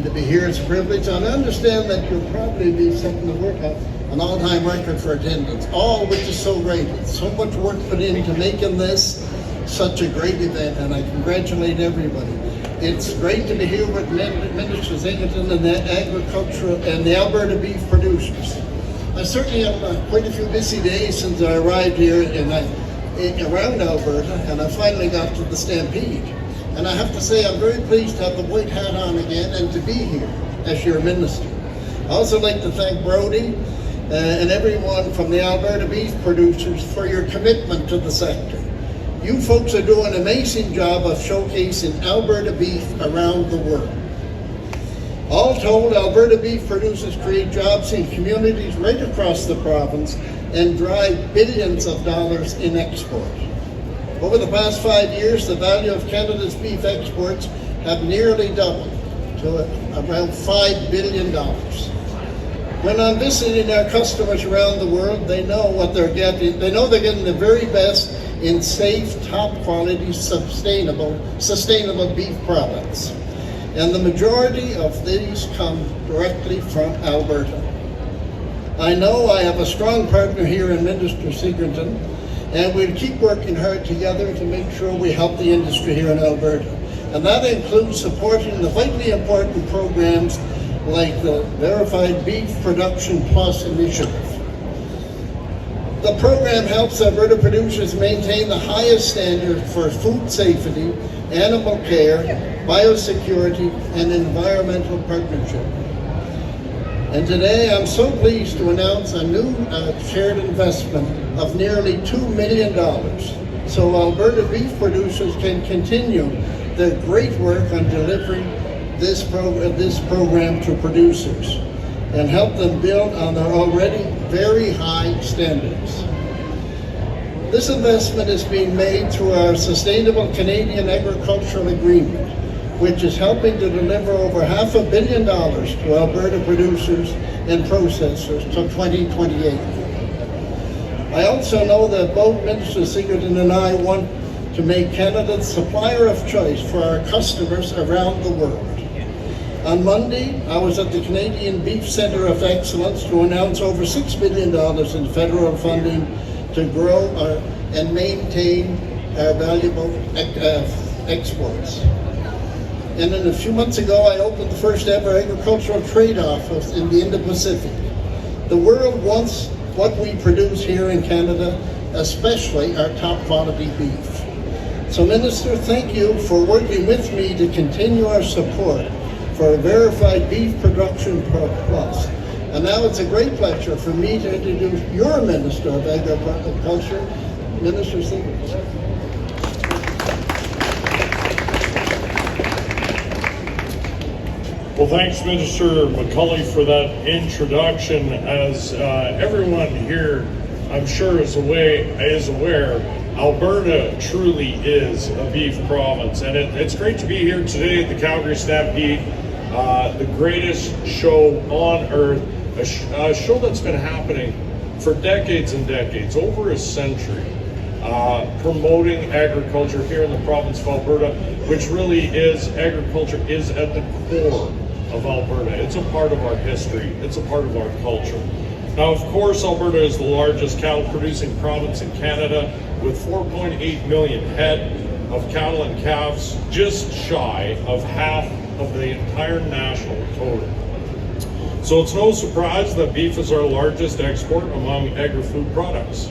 To be here, it's a privilege, and I understand that you'll probably be setting the work up an all-time record for attendance, all which is so great. It's so much work put into making this such a great event, and I congratulate everybody. It's great to be here with Minister Sigurdson and the Agriculture and the Alberta Beef Producers. I certainly have quite a few busy days since I arrived here around Alberta, and I finally got to the Stampede. And I have to say, I'm very pleased to have the white hat on again and to be here as your minister. I also like to thank Brodie and everyone from the Alberta Beef Producers for your commitment to the sector. You folks are doing an amazing job of showcasing Alberta beef around the world. All told, Alberta Beef Producers create jobs in communities right across the province and drive billions of dollars in export. Over the past 5 years, the value of Canada's beef exports have nearly doubled to around $5 billion. When I'm visiting our customers around the world, they know what they're getting. They know they're getting the very best in safe, top quality, sustainable beef products. And the majority of these come directly from Alberta. I know I have a strong partner here in Minister Sigurdson, and we'll keep working hard together to make sure we help the industry here in Alberta. And that includes supporting the vitally important programs like the Verified Beef Production Plus initiative. The program helps Alberta producers maintain the highest standard for food safety, animal care, biosecurity, and environmental partnership. And today I'm so pleased to announce a new shared investment of nearly $2 million so Alberta beef producers can continue their great work on delivering this program to producers and help them build on their already very high standards. This investment is being made through our Sustainable Canadian Agricultural Agreement, which is helping to deliver over $500 million to Alberta producers and processors to 2028. I also know that both Minister Sigurdson and I want to make Canada the supplier of choice for our customers around the world. On Monday, I was at the Canadian Beef Centre of Excellence to announce over $6 million in federal funding to grow and maintain our valuable exports. And then a few months ago, I opened the first ever agricultural trade office in the Indo-Pacific. The world wants what we produce here in Canada, especially our top quality beef. So Minister, thank you for working with me to continue our support for a Verified Beef Production Plus. And now it's a great pleasure for me to introduce your Minister of Agriculture, Minister Sigurdson. Well, thanks, Minister MacAulay, for that introduction. As everyone here, I'm sure, is aware, Alberta truly is a beef province, and it's great to be here today at the Calgary Stampede, the greatest show on earth, a show that's been happening for decades and decades, over a century, promoting agriculture here in the province of Alberta, which really is, agriculture is at the core of Alberta. It's a part of our history. It's a part of our culture. Now, of course, Alberta is the largest cattle producing province in Canada with 4.8 million head of cattle and calves, just shy of half of the entire national total. So it's no surprise that beef is our largest export among agri-food products.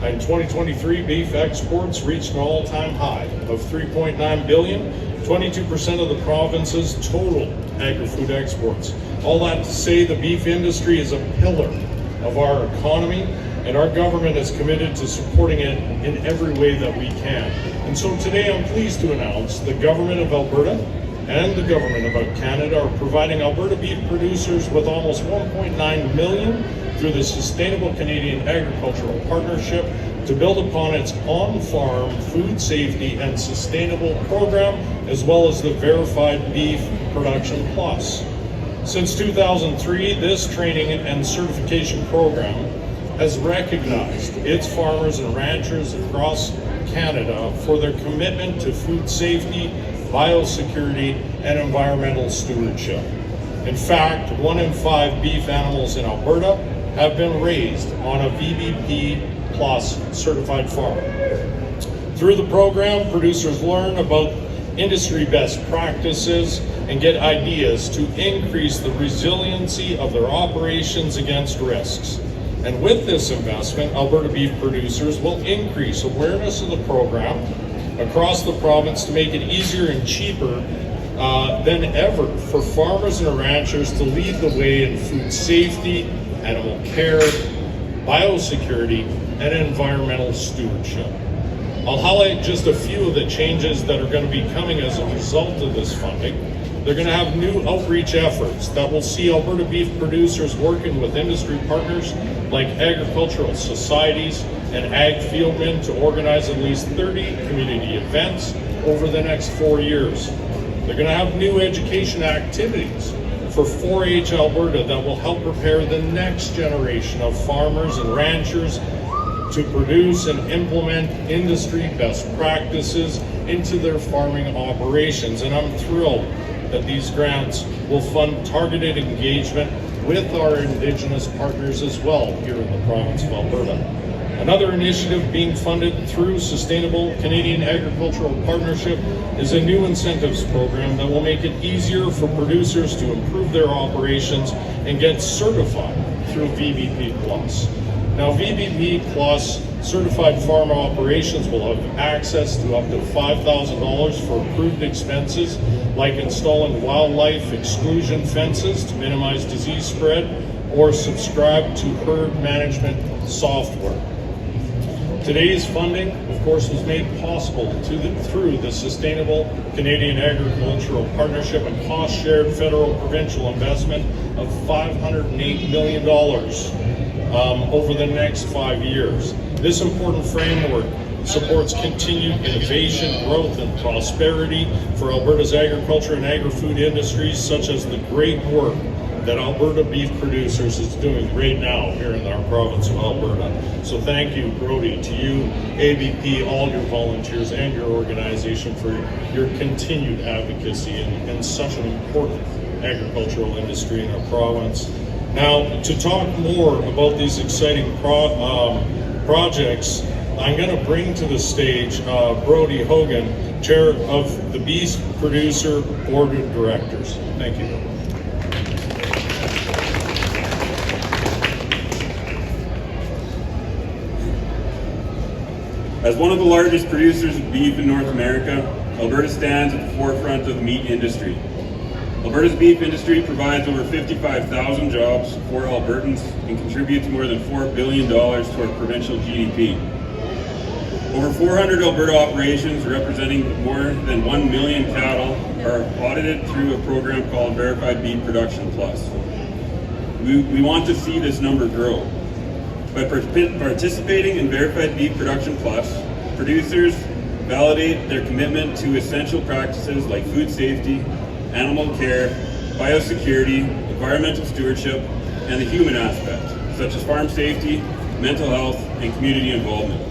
In 2023, beef exports reached an all-time high of 3.9 billion, 22% of the province's total agri-food exports. All that to say, the beef industry is a pillar of our economy, and our government is committed to supporting it in every way that we can. And so today I'm pleased to announce the Government of Alberta and the Government of Canada are providing Alberta beef producers with almost 1.9 million through the Sustainable Canadian Agricultural Partnership to build upon its on-farm food safety and sustainable program, as well as the Verified Beef Production Plus. Since 2003, this training and certification program has recognized its farmers and ranchers across Canada for their commitment to food safety, biosecurity, and environmental stewardship. In fact, 1 in 5 beef animals in Alberta have been raised on a VBP Plus certified farm. Through the program, producers learn about industry best practices and get ideas to increase the resiliency of their operations against risks. And with this investment, Alberta Beef Producers will increase awareness of the program across the province to make it easier and cheaper than ever for farmers and ranchers to lead the way in food safety, animal care, biosecurity, and environmental stewardship. I'll highlight just a few of the changes that are going to be coming as a result of this funding. They're going to have new outreach efforts that will see Alberta Beef Producers working with industry partners like agricultural societies and ag fieldmen to organize at least 30 community events over the next 4 years. They're going to have new education activities for 4-H Alberta that will help prepare the next generation of farmers and ranchers to produce and implement industry best practices into their farming operations. And I'm thrilled that these grants will fund targeted engagement with our Indigenous partners as well here in the province of Alberta. Another initiative being funded through Sustainable Canadian Agricultural Partnership is a new incentives program that will make it easier for producers to improve their operations and get certified through VBP Plus. Now, VBP Plus certified farm operations will have access to up to $5,000 for approved expenses like installing wildlife exclusion fences to minimize disease spread or subscribe to herd management software. Today's funding, of course, was made possible through the Sustainable Canadian Agricultural Partnership and cost-shared federal-provincial investment of $508 million over the next 5 years. This important framework supports continued innovation, growth, and prosperity for Alberta's agriculture and agri-food industries, such as the great work that Alberta Beef Producers is doing right now here in our province of Alberta. So thank you, Brodie, to you, ABP, all your volunteers, and your organization for your continued advocacy in such an important agricultural industry in our province. Now, to talk more about these exciting projects, I'm going to bring to the stage Brodie Haugan, Chair of the Beef Producer Board of Directors. Thank you. As one of the largest producers of beef in North America, Alberta stands at the forefront of the meat industry. Alberta's beef industry provides over 55,000 jobs for Albertans and contributes more than $4 billion to our provincial GDP. Over 400 Alberta operations representing more than 1 million cattle are audited through a program called Verified Beef Production Plus. We want to see this number grow. By participating in Verified Beef Production Plus, producers validate their commitment to essential practices like food safety, animal care, biosecurity, environmental stewardship, and the human aspect, such as farm safety, mental health, and community involvement.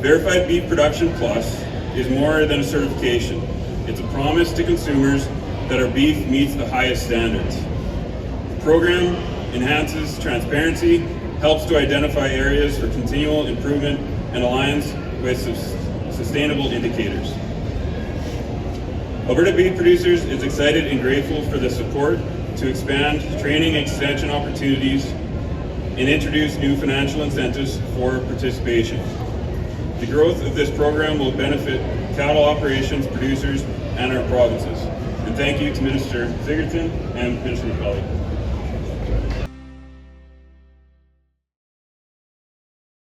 Verified Beef Production Plus is more than a certification. It's a promise to consumers that our beef meets the highest standards. The program enhances transparency, helps to identify areas for continual improvement, and aligns with sustainable indicators. Alberta Beef Producers is excited and grateful for the support to expand training and extension opportunities and introduce new financial incentives for participation. The growth of this program will benefit cattle operations, producers, and our provinces. And thank you to Minister Sigurdson and Minister MacAulay.